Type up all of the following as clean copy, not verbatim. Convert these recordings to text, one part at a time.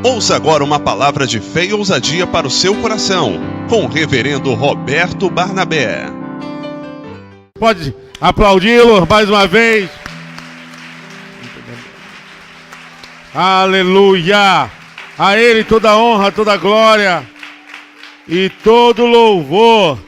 Ouça agora uma palavra de fé e ousadia para o seu coração, com o reverendo Roberto Barnabé. Pode aplaudi-lo mais uma vez. Aleluia! A Ele toda honra, toda glória e todo louvor.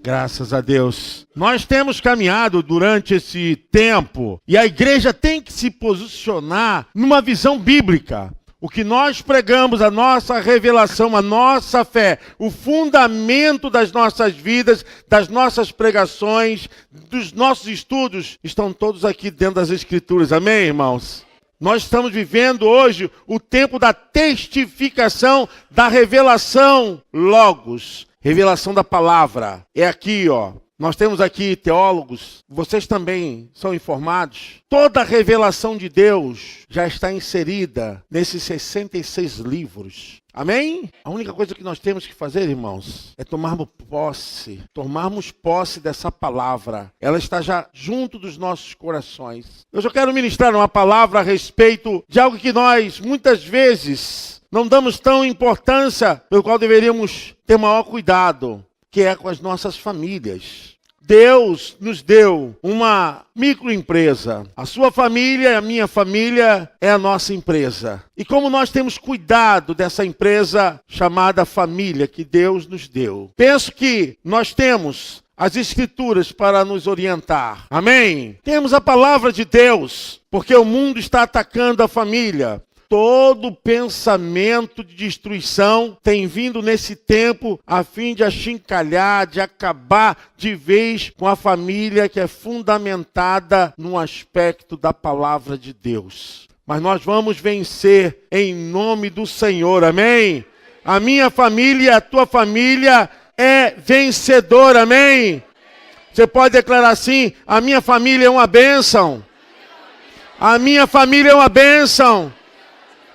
Graças a Deus. Nós temos caminhado durante esse tempo e a igreja tem que se posicionar numa visão bíblica. O que nós pregamos, a nossa revelação, a nossa fé, o fundamento das nossas vidas, das nossas pregações, dos nossos estudos, estão todos aqui dentro das Escrituras. Amém, irmãos? Nós estamos vivendo hoje o tempo da testificação, da revelação Logos. Revelação da palavra. É aqui, ó. Nós temos aqui teólogos. Vocês também são informados. Toda a revelação de Deus já está inserida nesses 66 livros. Amém? A única coisa que nós temos que fazer, irmãos, é tomarmos posse dessa palavra. Ela está já junto dos nossos corações. Eu já quero ministrar uma palavra a respeito de algo que nós, muitas vezes, não damos tão importância, pelo qual deveríamos ter maior cuidado, que é com as nossas famílias. Deus nos deu uma microempresa. A sua família e a minha família é a nossa empresa. E como nós temos cuidado dessa empresa chamada família que Deus nos deu? Penso que nós temos as Escrituras para nos orientar. Amém? Temos a palavra de Deus, porque o mundo está atacando a família. Todo pensamento de destruição tem vindo nesse tempo a fim de achincalhar, de acabar de vez com a família que é fundamentada no aspecto da palavra de Deus. Mas nós vamos vencer em nome do Senhor, amém? A minha família, a tua família é vencedora, amém? Você pode declarar assim: a minha família é uma bênção. A minha família é uma bênção.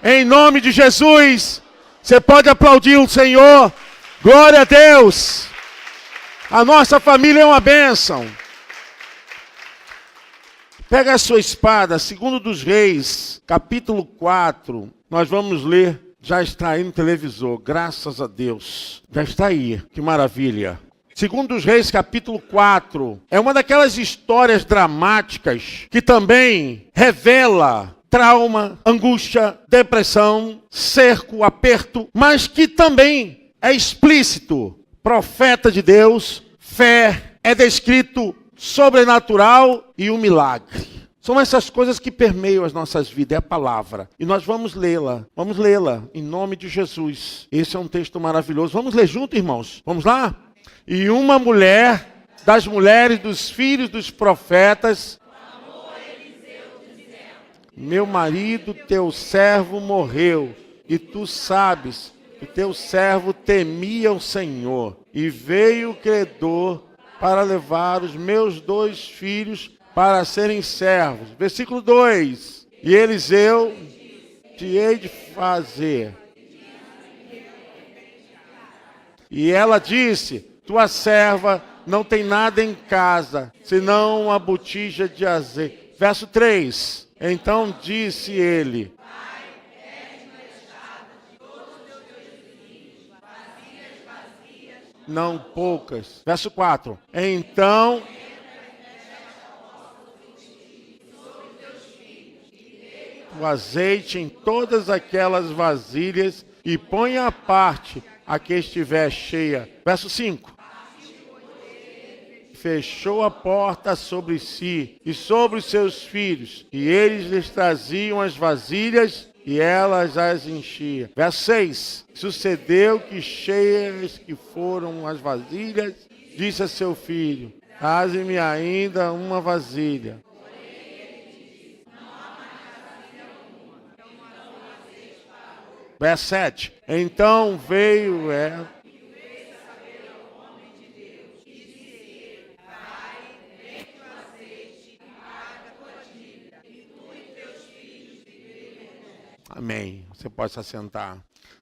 Em nome de Jesus, você pode aplaudir o Senhor. Glória a Deus. A nossa família é uma bênção. Pega a sua espada, 2 dos Reis, capítulo 4. Nós vamos ler, já está aí no televisor, graças a Deus. Já está aí, que maravilha. 2 dos Reis, capítulo 4. É uma daquelas histórias dramáticas que também revela trauma, angústia, depressão, cerco, aperto, mas que também é explícito. Profeta de Deus, fé, é descrito sobrenatural e um milagre. São essas coisas que permeiam as nossas vidas, é a palavra. E nós vamos lê-la em nome de Jesus. Esse é um texto maravilhoso. Vamos ler junto, irmãos? Vamos lá? E uma mulher, das mulheres dos filhos dos profetas, meu marido, teu servo, morreu, e tu sabes que teu servo temia o Senhor. E veio o credor para levar os meus 2 filhos para serem servos. Versículo 2. E Eliseu te hei de fazer. E ela disse: tua serva não tem nada em casa, senão uma botija de azeite. Verso 3. Então disse ele: Pai, pede emprestado de todos os teus filhos, vasilhas, não poucas. Verso 4. Então o azeite em todas aquelas vasilhas e põe à parte a que estiver cheia. Verso 5. Fechou a porta sobre si e sobre os seus filhos, e eles lhes traziam as vasilhas e elas as enchiam. Verso 6. Sucedeu que cheias que foram as vasilhas, disse a seu filho: traze-me ainda uma vasilha. Verso 7. Então veio ela. Amém. Você pode se assentar.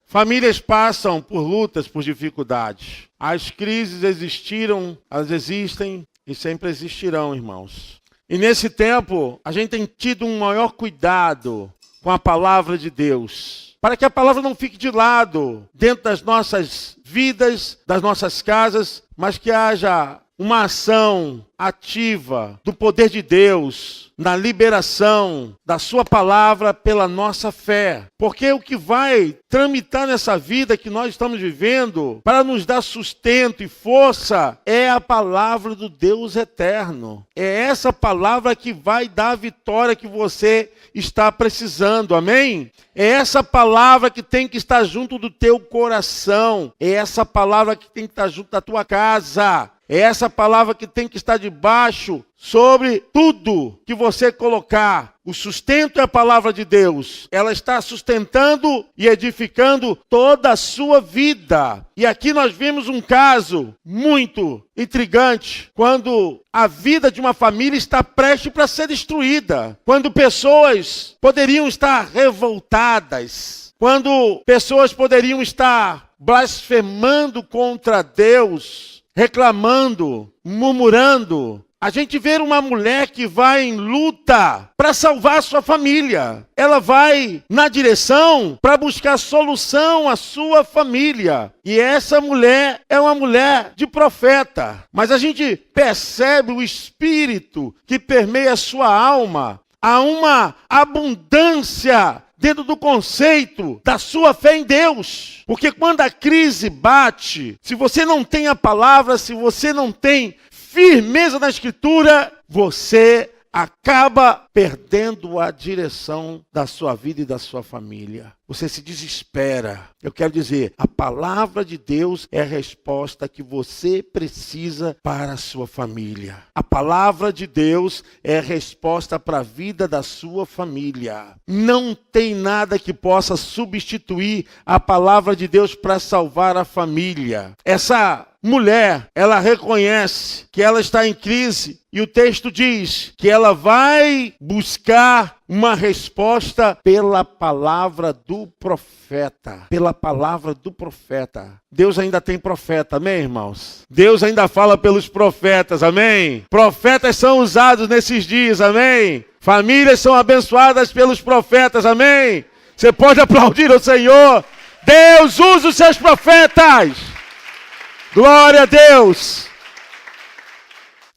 Famílias passam por lutas, por dificuldades. As crises existiram, elas existem e sempre existirão, irmãos. E nesse tempo, a gente tem tido um maior cuidado com a palavra de Deus, para que a palavra não fique de lado dentro das nossas vidas, das nossas casas, mas que haja uma ação ativa do poder de Deus na liberação da sua palavra pela nossa fé. Porque o que vai tramitar nessa vida que nós estamos vivendo para nos dar sustento e força é a palavra do Deus eterno. É essa palavra que vai dar a vitória que você está precisando, amém? É essa palavra que tem que estar junto do teu coração. É essa palavra que tem que estar junto da tua casa. É essa palavra que tem que estar debaixo sobre tudo que você colocar. O sustento é a palavra de Deus. Ela está sustentando e edificando toda a sua vida. E aqui nós vimos um caso muito intrigante, quando a vida de uma família está prestes para ser destruída. Quando pessoas poderiam estar revoltadas. Quando pessoas poderiam estar blasfemando contra Deus, reclamando, murmurando. A gente vê uma mulher que vai em luta para salvar a sua família. Ela vai na direção para buscar solução à sua família. E essa mulher é uma mulher de profeta. Mas a gente percebe o espírito que permeia a sua alma. Há uma abundância dentro do conceito da sua fé em Deus. Porque quando a crise bate, se você não tem a palavra, se você não tem firmeza na Escritura, você acaba perdendo a direção da sua vida e da sua família. Você se desespera. Eu quero dizer, a palavra de Deus é a resposta que você precisa para a sua família. A palavra de Deus é a resposta para a vida da sua família. Não tem nada que possa substituir a palavra de Deus para salvar a família. Essa mulher, ela reconhece que ela está em crise e o texto diz que ela vai buscar uma resposta pela palavra do profeta. Pela palavra do profeta. Deus ainda tem profeta, amém, irmãos? Deus ainda fala pelos profetas, amém? Profetas são usados nesses dias, amém? Famílias são abençoadas pelos profetas, amém? Você pode aplaudir o Senhor. Deus usa os seus profetas. Glória a Deus!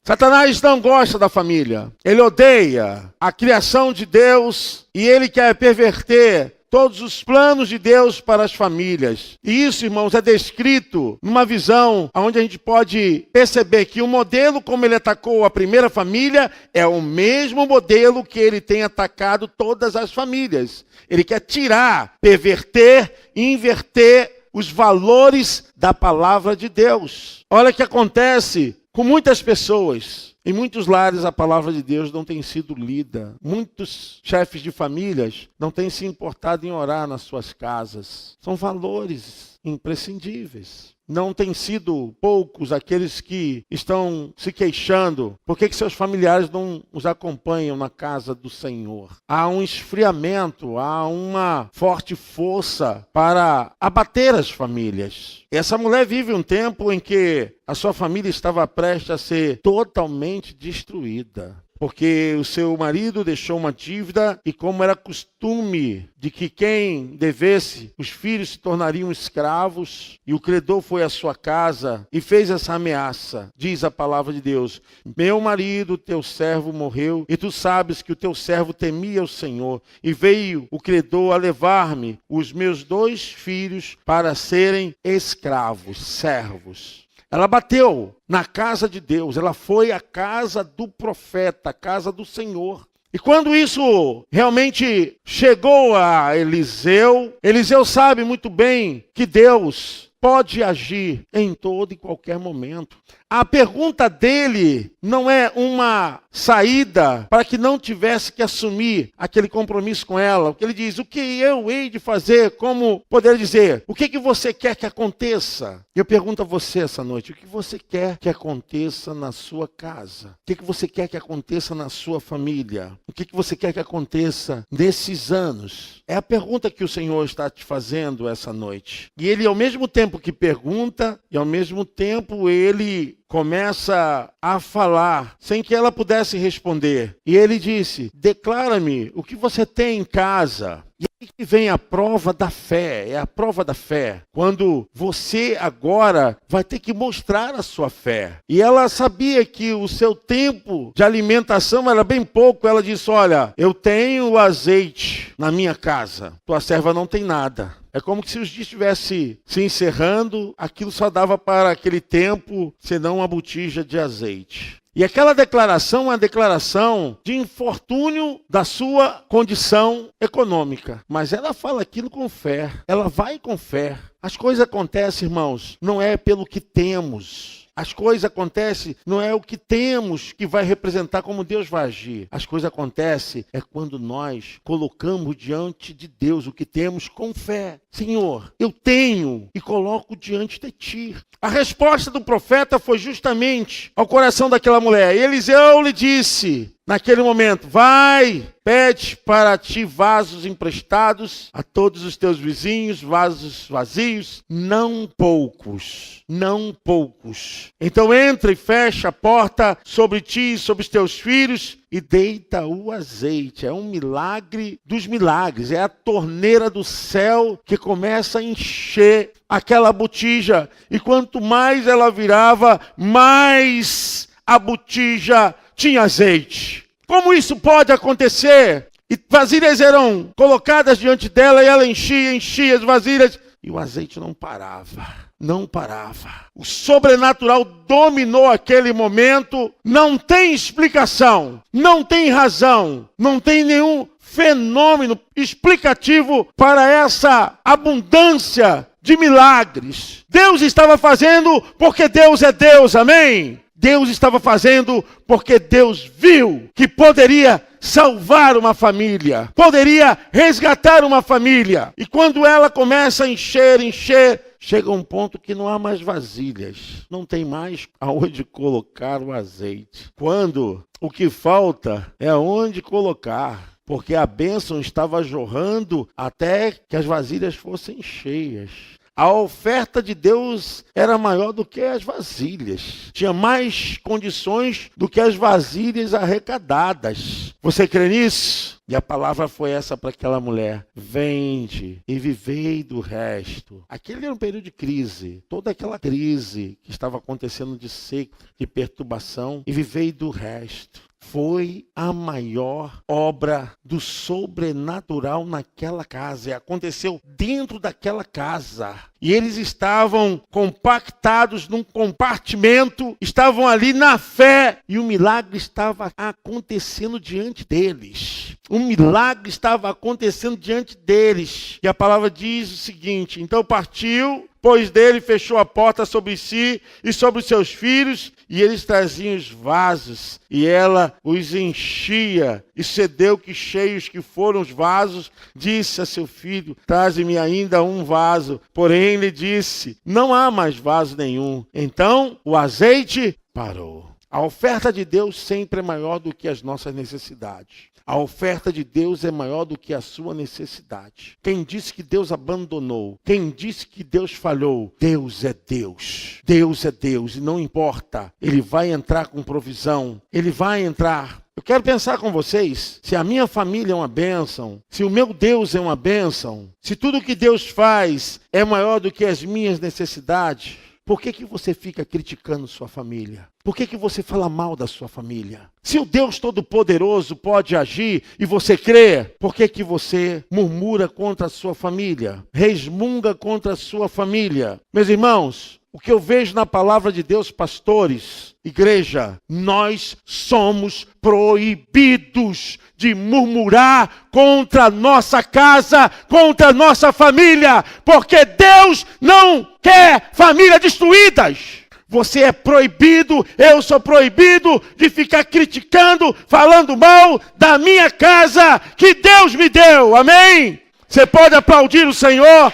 Satanás não gosta da família. Ele odeia a criação de Deus e ele quer perverter todos os planos de Deus para as famílias. E isso, irmãos, é descrito numa visão onde a gente pode perceber que o modelo como ele atacou a primeira família é o mesmo modelo que ele tem atacado todas as famílias. Ele quer tirar, perverter, inverter os valores da palavra de Deus. Olha o que acontece com muitas pessoas. Em muitos lares a palavra de Deus não tem sido lida. Muitos chefes de famílias não têm se importado em orar nas suas casas. São valores imprescindíveis. Não tem sido poucos aqueles que estão se queixando. Por que seus familiares não os acompanham na casa do Senhor? Há um esfriamento, há uma forte força para abater as famílias. Essa mulher vive um tempo em que a sua família estava prestes a ser totalmente destruída. Porque o seu marido deixou uma dívida e como era costume de que quem devesse, os filhos se tornariam escravos, e o credor foi à sua casa e fez essa ameaça. Diz a palavra de Deus: meu marido, teu servo, morreu, e tu sabes que o teu servo temia o Senhor, e veio o credor a levar-me os meus 2 filhos para serem escravos, servos. Ela bateu na casa de Deus, ela foi à casa do profeta, à casa do Senhor. E quando isso realmente chegou a Eliseu, Eliseu sabe muito bem que Deus pode agir em todo e qualquer momento. A pergunta dele não é uma saída para que não tivesse que assumir aquele compromisso com ela. O que ele diz: o que eu hei de fazer? Como poder dizer, o que você quer que aconteça? Eu pergunto a você essa noite, o que você quer que aconteça na sua casa? O que você quer que aconteça na sua família? O que você quer que aconteça nesses anos? É a pergunta que o Senhor está te fazendo essa noite. E ele, ao mesmo tempo que pergunta, e ao mesmo tempo ele começa a falar sem que ela pudesse responder. E ele disse: declara-me o que você tem em casa. E aí que vem a prova da fé, é a prova da fé. Quando você agora vai ter que mostrar a sua fé. E ela sabia que o seu tempo de alimentação era bem pouco. Ela disse: olha, eu tenho azeite na minha casa, tua serva não tem nada. É como se os dias estivessem se encerrando, aquilo só dava para aquele tempo, senão uma botija de azeite. E aquela declaração é uma declaração de infortúnio da sua condição econômica. Mas ela fala aquilo com fé, ela vai com fé. As coisas acontecem, irmãos, não é pelo que temos. As coisas acontecem, não é o que temos que vai representar como Deus vai agir. As coisas acontecem é quando nós colocamos diante de Deus o que temos com fé. Senhor, eu tenho e coloco diante de ti. A resposta do profeta foi justamente ao coração daquela mulher. E Eliseu lhe disse, naquele momento: vai, pede para ti vasos emprestados a todos os teus vizinhos, vasos vazios, não poucos, não poucos. Então entra e fecha a porta sobre ti e sobre os teus filhos e deita o azeite. É um milagre dos milagres, é a torneira do céu que começa a encher aquela botija. E quanto mais ela virava, mais a botija tinha azeite. Como isso pode acontecer? E vasilhas eram colocadas diante dela e ela enchia as vasilhas e o azeite não parava. Não parava. O sobrenatural dominou aquele momento. Não tem explicação, não tem razão, não tem nenhum fenômeno explicativo para essa abundância de milagres. Deus estava fazendo porque Deus é Deus, amém? Deus estava fazendo porque Deus viu que poderia salvar uma família, poderia resgatar uma família. E quando ela começa a encher, chega um ponto que não há mais vasilhas, não tem mais aonde colocar o azeite. Quando o que falta é aonde colocar, porque a bênção estava jorrando até que as vasilhas fossem cheias. A oferta de Deus era maior do que as vasilhas. Tinha mais condições do que as vasilhas arrecadadas. Você crê nisso? E a palavra foi essa para aquela mulher: vende e vivei do resto. Aquele era um período de crise. Toda aquela crise que estava acontecendo de seca, de perturbação. E vivei do resto. Foi a maior obra do sobrenatural naquela casa. E aconteceu dentro daquela casa. E eles estavam compactados num compartimento, estavam ali na fé, e o milagre estava acontecendo diante deles. Um milagre estava acontecendo diante deles. E a palavra diz o seguinte: então partiu, pois dele fechou a porta sobre si e sobre os seus filhos, e eles traziam os vasos, e ela os enchia. E sucedeu que, cheios que foram os vasos, disse a seu filho: traze-me ainda um vaso. Porém ele disse: não há mais vaso nenhum. Então o azeite parou. A oferta de Deus sempre é maior do que as nossas necessidades. A oferta de Deus é maior do que a sua necessidade. Quem disse que Deus abandonou? Quem disse que Deus falhou? Deus é Deus. Deus é Deus e não importa. Ele vai entrar com provisão. Ele vai entrar. Eu quero pensar com vocês, se a minha família é uma bênção, se o meu Deus é uma bênção, se tudo que Deus faz é maior do que as minhas necessidades, por que você fica criticando sua família? Por que você fala mal da sua família? Se o Deus Todo-Poderoso pode agir e você crê, por que você murmura contra a sua família? Resmunga contra a sua família? Meus irmãos, o que eu vejo na palavra de Deus, pastores, igreja, nós somos proibidos de murmurar contra a nossa casa, contra a nossa família, porque Deus não quer famílias destruídas. Você é proibido, eu sou proibido de ficar criticando, falando mal da minha casa que Deus me deu, amém? Você pode aplaudir o Senhor?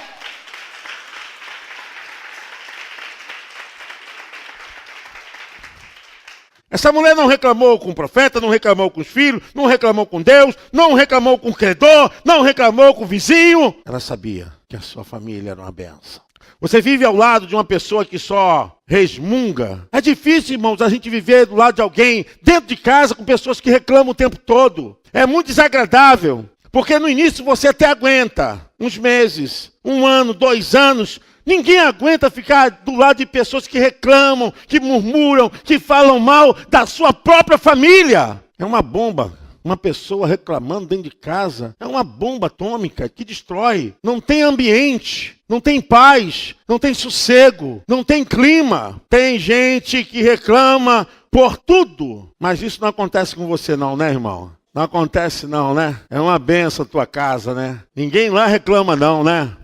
Essa mulher não reclamou com o profeta, não reclamou com os filhos, não reclamou com Deus, não reclamou com o credor, não reclamou com o vizinho. Ela sabia que a sua família era uma bênção. Você vive ao lado de uma pessoa que só resmunga. É difícil, irmãos, a gente viver do lado de alguém, dentro de casa, com pessoas que reclamam o tempo todo. É muito desagradável, porque no início você até aguenta, uns meses, 1 ano, 2 anos. Ninguém aguenta ficar do lado de pessoas que reclamam, que murmuram, que falam mal da sua própria família. É uma bomba. Uma pessoa reclamando dentro de casa é uma bomba atômica que destrói. Não tem ambiente, não tem paz, não tem sossego, não tem clima. Tem gente que reclama por tudo. Mas isso não acontece com você não, né, irmão? Não acontece não, né? É uma benção a tua casa, né? Ninguém lá reclama não, né?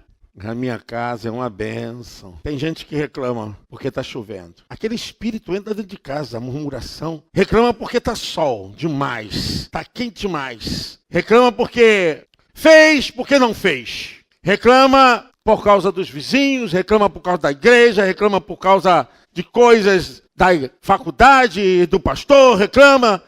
A minha casa é uma bênção. Tem gente que reclama porque está chovendo. Aquele espírito entra dentro de casa, a murmuração. Reclama porque está sol demais, está quente demais. Reclama porque fez, porque não fez. Reclama por causa dos vizinhos, reclama por causa da igreja, reclama por causa de coisas da faculdade, do pastor, reclama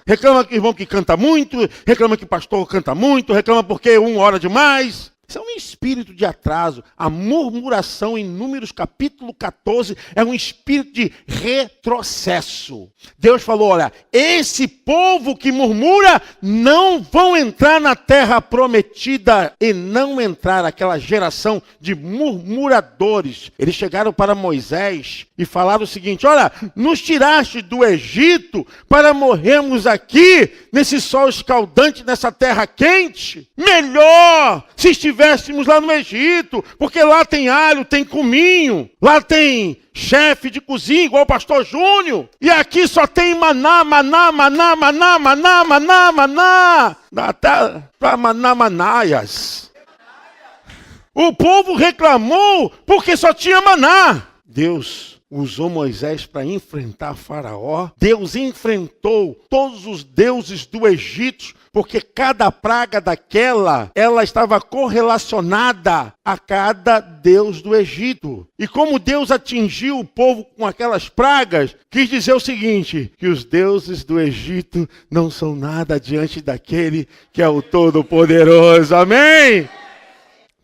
que o irmão que canta muito, reclama que o pastor canta muito, reclama porque ora demais. Isso é um espírito de atraso. A murmuração em Números capítulo 14 é um espírito de retrocesso. Deus falou, olha, esse povo que murmura não vão entrar na terra prometida e não entrar aquela geração de murmuradores. Eles chegaram para Moisés e falaram o seguinte, olha, nos tiraste do Egito para morrermos aqui nesse sol escaldante, nessa terra quente. Melhor se estivéssemos lá no Egito, porque lá tem alho, tem cominho, lá tem chefe de cozinha, igual o pastor Júnior, e aqui só tem maná, maná, maná, maná, maná, maná, maná, até para maná, manaias. O povo reclamou porque só tinha maná. Deus usou Moisés para enfrentar Faraó. Deus enfrentou todos os deuses do Egito, porque cada praga daquela, ela estava correlacionada a cada deus do Egito. E como Deus atingiu o povo com aquelas pragas, quis dizer o seguinte, que os deuses do Egito não são nada diante daquele que é o Todo-Poderoso. Amém?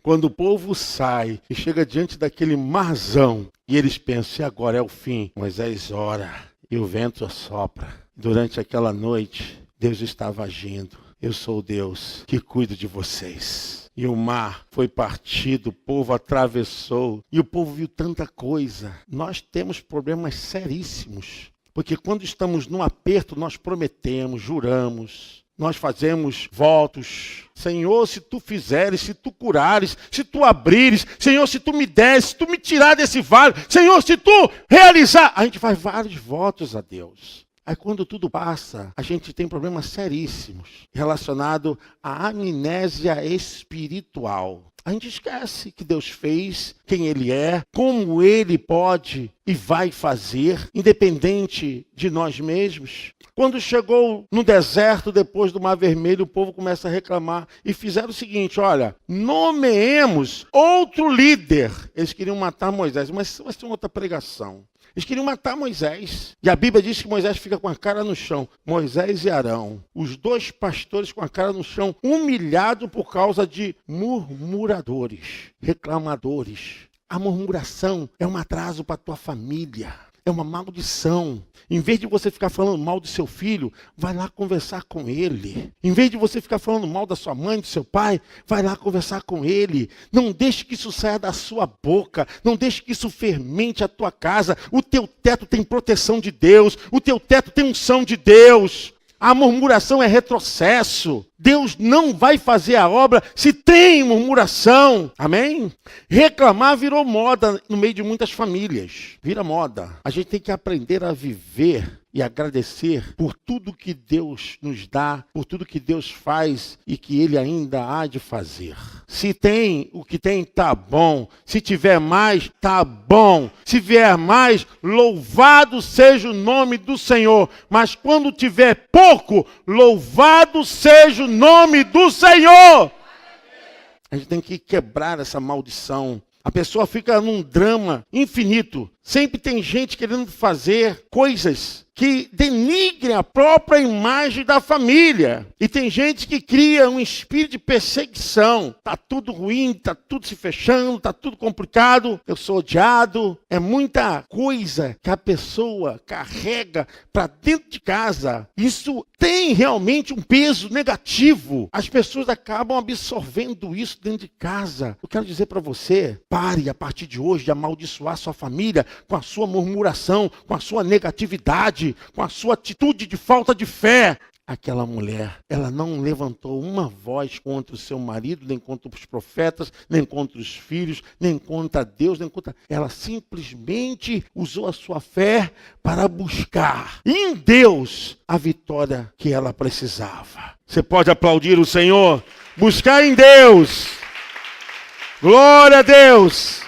Quando o povo sai e chega diante daquele marzão, e eles pensam, e agora é o fim. Moisés ora e o vento assopra. Durante aquela noite, Deus estava agindo. Eu sou o Deus que cuido de vocês. E o mar foi partido, o povo atravessou. E o povo viu tanta coisa. Nós temos problemas seríssimos. Porque quando estamos num aperto, nós prometemos, juramos. Nós fazemos votos. Senhor, se tu fizeres, se tu curares, se tu abrires, Senhor, se tu me deres, se tu me tirar desse vale, Senhor, se tu realizar. A gente faz vários votos a Deus. Aí quando tudo passa, a gente tem problemas seríssimos relacionados à amnésia espiritual. A gente esquece que Deus fez, quem Ele é, como Ele pode e vai fazer, independente de nós mesmos. Quando chegou no deserto, depois do Mar Vermelho, o povo começa a reclamar. E fizeram o seguinte, olha, nomeemos outro líder. Eles queriam matar Moisés, mas isso vai ser uma outra pregação. Eles queriam matar Moisés. E a Bíblia diz que Moisés fica com a cara no chão. Moisés e Arão, os 2 pastores com a cara no chão, humilhados por causa de murmuradores, reclamadores. A murmuração é um atraso para a tua família. É uma maldição. Em vez de você ficar falando mal do seu filho, vai lá conversar com ele. Em vez de você ficar falando mal da sua mãe, do seu pai, vai lá conversar com ele. Não deixe que isso saia da sua boca. Não deixe que isso fermente a tua casa. O teu teto tem proteção de Deus. O teu teto tem unção de Deus. A murmuração é retrocesso. Deus não vai fazer a obra se tem murmuração. Amém? Reclamar virou moda no meio de muitas famílias. Vira moda. A gente tem que aprender a viver e agradecer por tudo que Deus nos dá, por tudo que Deus faz e que Ele ainda há de fazer. Se tem o que tem, tá bom. Se tiver mais, tá bom. Se vier mais, louvado seja o nome do Senhor. Mas quando tiver pouco, louvado seja o nome do Senhor. A gente tem que quebrar essa maldição. A pessoa fica num drama infinito, Sempre tem gente querendo fazer coisas que denigrem a própria imagem da família. E tem gente que cria um espírito de perseguição. Tá tudo ruim, tá tudo se fechando, tá tudo complicado, eu sou odiado. É muita coisa que a pessoa carrega para dentro de casa. Isso tem realmente um peso negativo. As pessoas acabam absorvendo isso dentro de casa. Eu quero dizer para você, pare a partir de hoje de amaldiçoar sua família com a sua murmuração, com a sua negatividade, com a sua atitude de falta de fé. Aquela mulher, ela não levantou uma voz contra o seu marido, nem contra os profetas, nem contra os filhos, nem contra Deus, nem contra... Ela simplesmente usou a sua fé para buscar em Deus a vitória que ela precisava. Você pode aplaudir o Senhor? Buscar em Deus. Glória a Deus.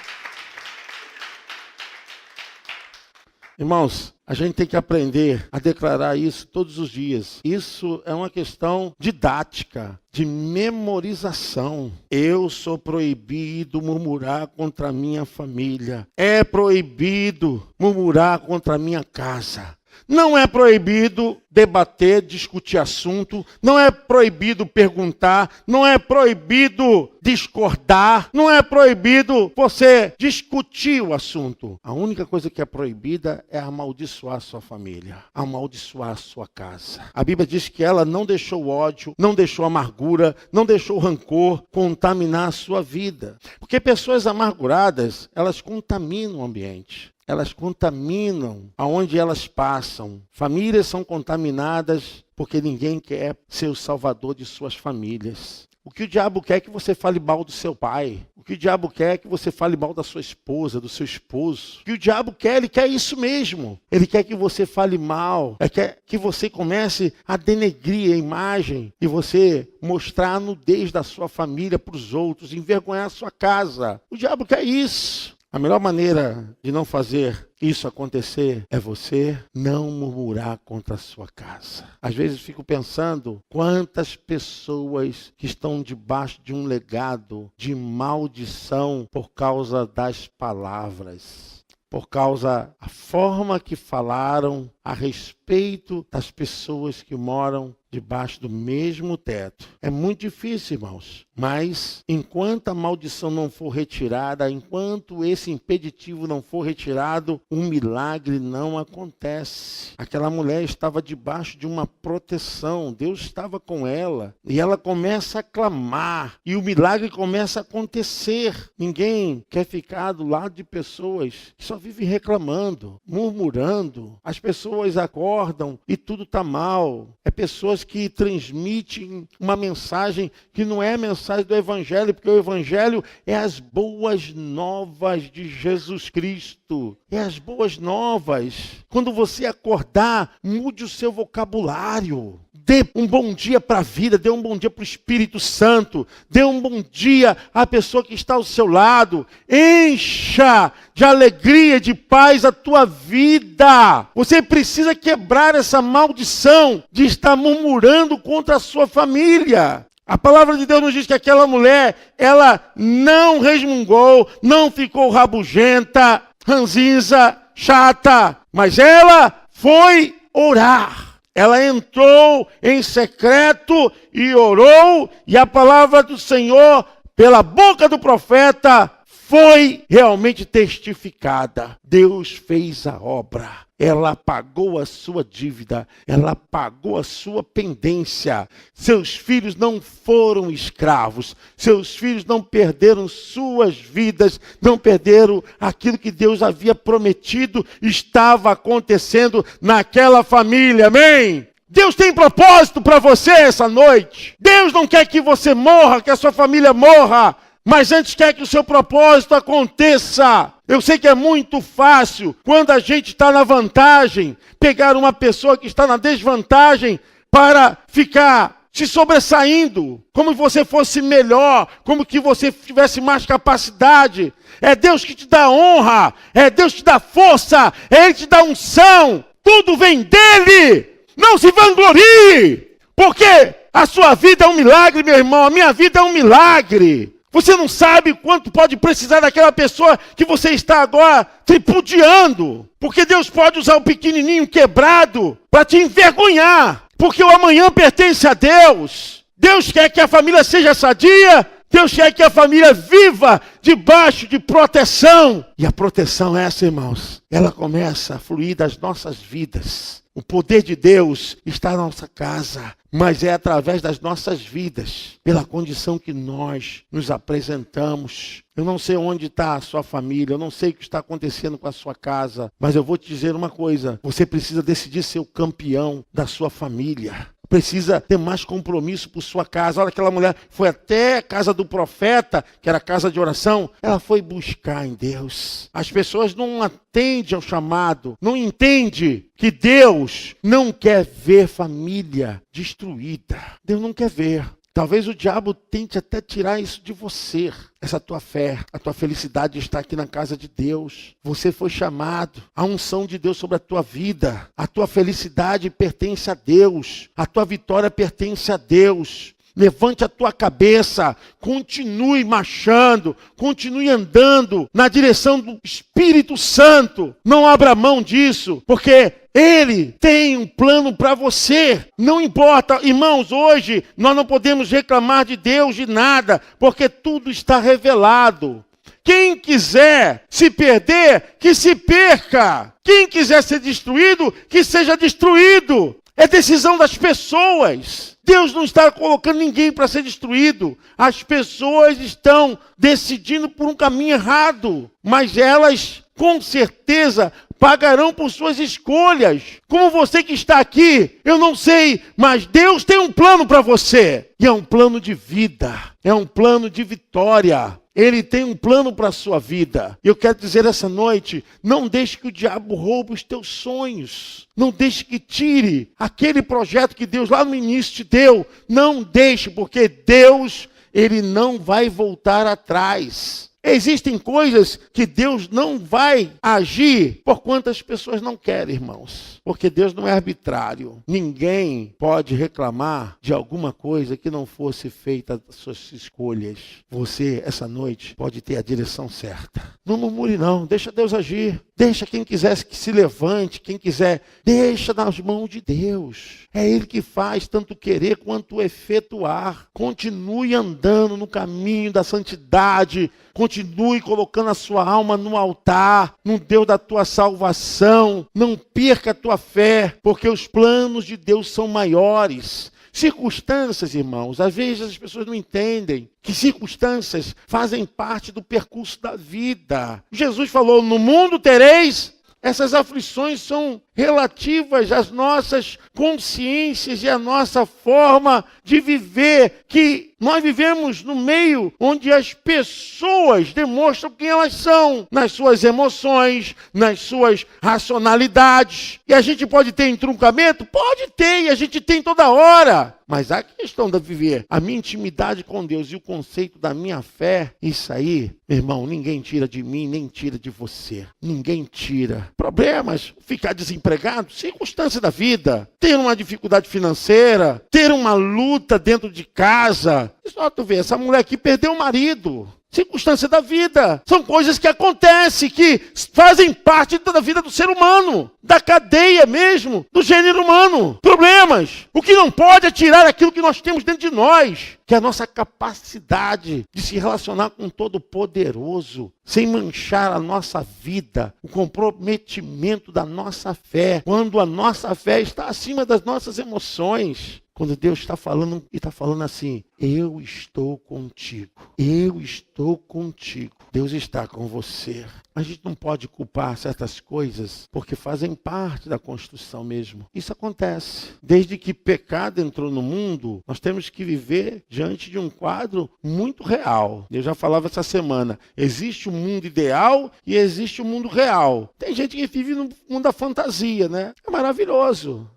Irmãos, a gente tem que aprender a declarar isso todos os dias. Isso é uma questão didática, de memorização. Eu sou proibido murmurar contra a minha família. É proibido murmurar contra a minha casa. Não é proibido debater, discutir assunto, não é proibido perguntar, não é proibido discordar, não é proibido você discutir o assunto. A única coisa que é proibida é amaldiçoar a sua família, amaldiçoar a sua casa. A Bíblia diz que ela não deixou ódio, não deixou amargura, não deixou rancor contaminar a sua vida. Porque pessoas amarguradas, elas contaminam o ambiente. Elas contaminam aonde elas passam. Famílias são contaminadas porque ninguém quer ser o salvador de suas famílias. O que o diabo quer é que você fale mal do seu pai. O que o diabo quer é que você fale mal da sua esposa, do seu esposo. O que o diabo quer, ele quer isso mesmo. Ele quer que você fale mal. Ele quer que você comece a denegrir a imagem e você mostrar a nudez da sua família para os outros, envergonhar a sua casa. O diabo quer isso. A melhor maneira de não fazer isso acontecer é você não murmurar contra a sua casa. Às vezes fico pensando quantas pessoas que estão debaixo de um legado de maldição por causa das palavras, por causa da forma que falaram a respeito das pessoas que moram debaixo do mesmo teto. É muito difícil, irmãos. Mas, enquanto a maldição não for retirada, enquanto esse impeditivo não for retirado, um milagre não acontece. Aquela mulher estava debaixo de uma proteção. Deus estava com ela. E ela começa a clamar. E o milagre começa a acontecer. Ninguém quer ficar do lado de pessoas que só vivem reclamando, murmurando. As pessoas acordam e tudo está mal. É pessoas que transmitem uma mensagem que não é a mensagem do Evangelho, porque o Evangelho é as boas novas de Jesus Cristo. É as boas novas. Quando você acordar, mude o seu vocabulário. Dê um bom dia para a vida, dê um bom dia para o Espírito Santo, dê um bom dia à pessoa que está ao seu lado. Encha de alegria, de paz a tua vida. Você precisa quebrar essa maldição de estar murmurando contra a sua família. A palavra de Deus nos diz que aquela mulher, ela não resmungou, não ficou rabugenta, ranzinza, chata, mas ela foi orar. Ela entrou em secreto e orou, e a palavra do Senhor, pela boca do profeta, foi realmente testificada. Deus fez a obra. Ela pagou a sua dívida, ela pagou a sua pendência. Seus filhos não foram escravos, seus filhos não perderam suas vidas, não perderam aquilo que Deus havia prometido, estava acontecendo naquela família, amém? Deus tem propósito para você essa noite. Deus não quer que você morra, que a sua família morra, mas antes quer que o seu propósito aconteça. Eu sei que é muito fácil, quando a gente está na vantagem, pegar uma pessoa que está na desvantagem para ficar se sobressaindo, como se você fosse melhor, como que você tivesse mais capacidade. É Deus que te dá honra, é Deus que te dá força, é Ele que te dá unção. Tudo vem dEle. Não se vanglorie, porque a sua vida é um milagre, meu irmão, a minha vida é um milagre. Você não sabe quanto pode precisar daquela pessoa que você está agora tripudiando. Porque Deus pode usar o pequenininho quebrado para te envergonhar. Porque o amanhã pertence a Deus. Deus quer que a família seja sadia. Deus quer que a família viva debaixo de proteção. E a proteção é essa, irmãos, ela começa a fluir das nossas vidas. O poder de Deus está na nossa casa, mas é através das nossas vidas, pela condição que nós nos apresentamos. Eu não sei onde está a sua família, eu não sei o que está acontecendo com a sua casa, mas eu vou te dizer uma coisa, você precisa decidir ser o campeão da sua família. Precisa ter mais compromisso por sua casa. Olha, aquela mulher foi até a casa do profeta, que era a casa de oração. Ela foi buscar em Deus. As pessoas não atendem ao chamado, não entendem que Deus não quer ver família destruída. Deus não quer ver. Talvez o diabo tente até tirar isso de você. Essa tua fé, a tua felicidade está aqui na casa de Deus. Você foi chamado. A unção de Deus sobre a tua vida. A tua felicidade pertence a Deus. A tua vitória pertence a Deus. Levante a tua cabeça, continue marchando, continue andando na direção do Espírito Santo. Não abra mão disso, porque Ele tem um plano para você. Não importa, irmãos, hoje nós não podemos reclamar de Deus de nada, porque tudo está revelado. Quem quiser se perder, que se perca. Quem quiser ser destruído, que seja destruído. É decisão das pessoas. Deus não está colocando ninguém para ser destruído. As pessoas estão decidindo por um caminho errado. Mas elas, com certeza, pagarão por suas escolhas. Como você que está aqui, eu não sei, mas Deus tem um plano para você. E é um plano de vida. É um plano de vitória. Ele tem um plano para a sua vida. Eu quero dizer essa noite, não deixe que o diabo roube os teus sonhos. Não deixe que tire aquele projeto que Deus lá no início te deu. Não deixe, porque Deus, Ele não vai voltar atrás. Existem coisas que Deus não vai agir por quantas pessoas não querem, irmãos. Porque Deus não é arbitrário. Ninguém pode reclamar de alguma coisa que não fosse feita das suas escolhas. Você, essa noite, pode ter a direção certa. Não murmure não, deixa Deus agir. Deixa quem quiser que se levante, quem quiser, deixa nas mãos de Deus. É Ele que faz tanto querer quanto efetuar. Continue andando no caminho da santidade. Continue colocando a sua alma no altar, no Deus da tua salvação. Não perca a tua fé, porque os planos de Deus são maiores. Circunstâncias, irmãos, às vezes as pessoas não entendem que circunstâncias fazem parte do percurso da vida. Jesus falou, no mundo tereis. Essas aflições são relativas às nossas consciências e à nossa forma de viver, que nós vivemos no meio onde as pessoas demonstram quem elas são, nas suas emoções, nas suas racionalidades. E a gente pode ter entroncamento? Pode ter, e a gente tem toda hora. Mas a questão de viver a minha intimidade com Deus e o conceito da minha fé, isso aí, meu irmão, ninguém tira de mim, nem tira de você. Ninguém tira. Problemas, ficar desempregado, circunstância da vida, ter uma dificuldade financeira, ter uma luta dentro de casa. Só tu vê, essa mulher aqui perdeu o marido. Circunstância da vida. São coisas que acontecem, que fazem parte da vida do ser humano, da cadeia mesmo, do gênero humano. Problemas. O que não pode é tirar aquilo que nós temos dentro de nós, que é a nossa capacidade de se relacionar com o Todo-Poderoso, sem manchar a nossa vida, o comprometimento da nossa fé, quando a nossa fé está acima das nossas emoções. Quando Deus está falando e está falando assim, eu estou contigo, eu estou contigo. Deus está com você. A gente não pode culpar certas coisas porque fazem parte da construção mesmo. Isso acontece. Desde que pecado entrou no mundo, nós temos que viver diante de um quadro muito real. Eu já falava essa semana, existe o mundo ideal e existe o mundo real. Tem gente que vive no mundo da fantasia, né? É maravilhoso.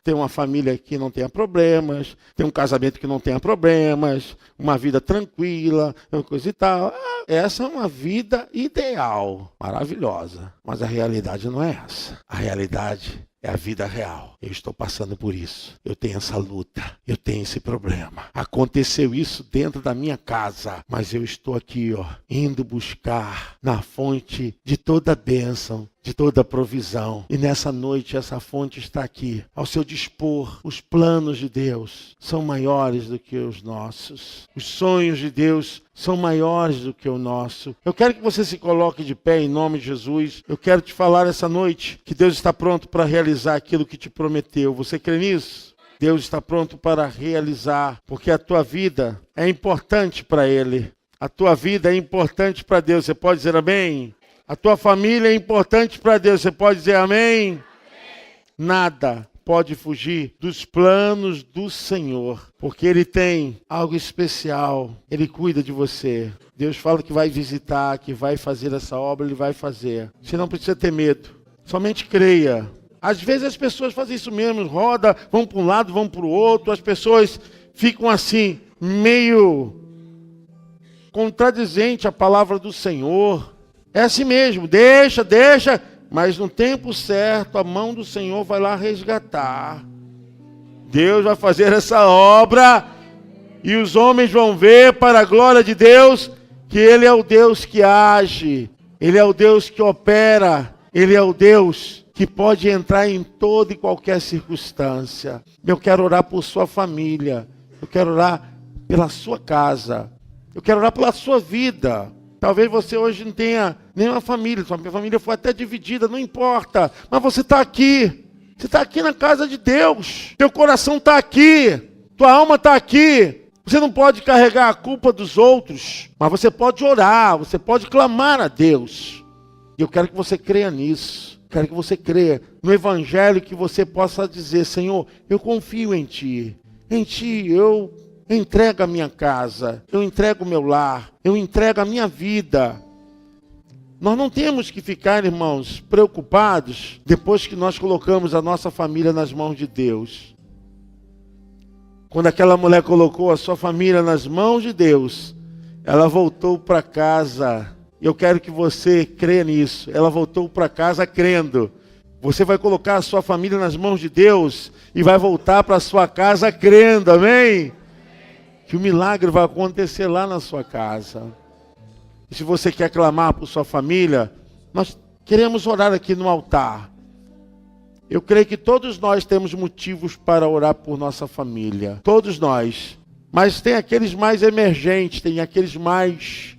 Tem uma família que não tenha problemas, tem um casamento que não tenha problemas, uma vida tranquila, uma coisa e tal. Essa é uma vida ideal, maravilhosa. Mas a realidade não é essa. A realidade É a vida real. Eu estou passando por isso. Eu tenho essa luta. Eu tenho esse problema. Aconteceu isso dentro da minha casa. Mas eu estou aqui, indo buscar na fonte de toda bênção, de toda provisão. E nessa noite essa fonte está aqui, ao seu dispor. Os planos de Deus são maiores do que os nossos. Os sonhos de Deus são maiores do que o nosso. Eu quero que você se coloque de pé em nome de Jesus. Eu quero te falar essa noite que Deus está pronto para realizar aquilo que te prometeu. Você crê nisso? Deus está pronto para realizar, porque a tua vida é importante para Ele. A tua vida é importante para Deus. Você pode dizer amém? A tua família é importante para Deus. Você pode dizer amém? Amém. Nada pode fugir dos planos do Senhor, porque Ele tem algo especial. Ele cuida de você. Deus fala que vai visitar, que vai fazer essa obra, Ele vai fazer. Você não precisa ter medo. Somente creia. Às vezes as pessoas fazem isso mesmo, roda, vão para um lado, vão para o outro. As pessoas ficam assim, meio contradizente à palavra do Senhor. É assim mesmo, deixa, mas no tempo certo a mão do Senhor vai lá resgatar. Deus vai fazer essa obra e os homens vão ver para a glória de Deus que Ele é o Deus que age, Ele é o Deus que opera, Ele é o Deus que pode entrar em toda e qualquer circunstância. Eu quero orar por sua família, eu quero orar pela sua casa, eu quero orar pela sua vida. Talvez você hoje não tenha nenhuma família, sua família foi até dividida, não importa. Mas você está aqui. Você está aqui na casa de Deus. Teu coração está aqui. Tua alma está aqui. Você não pode carregar a culpa dos outros, mas você pode orar, você pode clamar a Deus. E eu quero que você creia nisso. Quero que você creia no Evangelho, que você possa dizer: Senhor, eu confio em Ti. Em Ti eu entrego a minha casa, eu entrego o meu lar, eu entrego a minha vida. Nós não temos que ficar, irmãos, preocupados depois que nós colocamos a nossa família nas mãos de Deus. Quando aquela mulher colocou a sua família nas mãos de Deus, ela voltou para casa. Eu quero que você creia nisso. Ela voltou para casa crendo. Você vai colocar a sua família nas mãos de Deus e vai voltar para a sua casa crendo, amém? Que o milagre vai acontecer lá na sua casa. E se você quer clamar por sua família, nós queremos orar aqui no altar. Eu creio que todos nós temos motivos para orar por nossa família. Todos nós. Mas tem aqueles mais emergentes, tem aqueles mais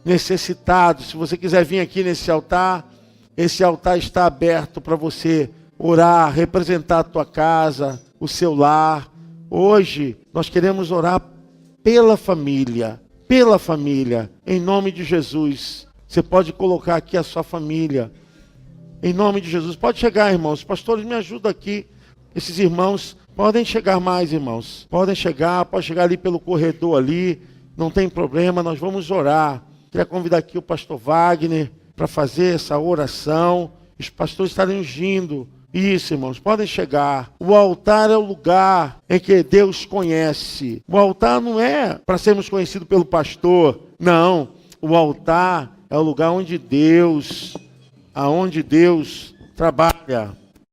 necessitados. Se você quiser vir aqui nesse altar, esse altar está aberto para você orar, representar a tua casa, o seu lar. Hoje nós queremos orar pela família, em nome de Jesus. Você pode colocar aqui a sua família, em nome de Jesus. Pode chegar, irmãos. Pastores, me ajudam aqui. Esses irmãos podem chegar mais, irmãos. Podem chegar, pode chegar ali pelo corredor ali. Não tem problema, nós vamos orar. Queria convidar aqui o pastor Wagner para fazer essa oração. Os pastores estarem ungindo. Isso, irmãos, podem chegar. O altar é o lugar em que Deus conhece. O altar não é para sermos conhecidos pelo pastor. Não, o altar é o lugar aonde Deus trabalha.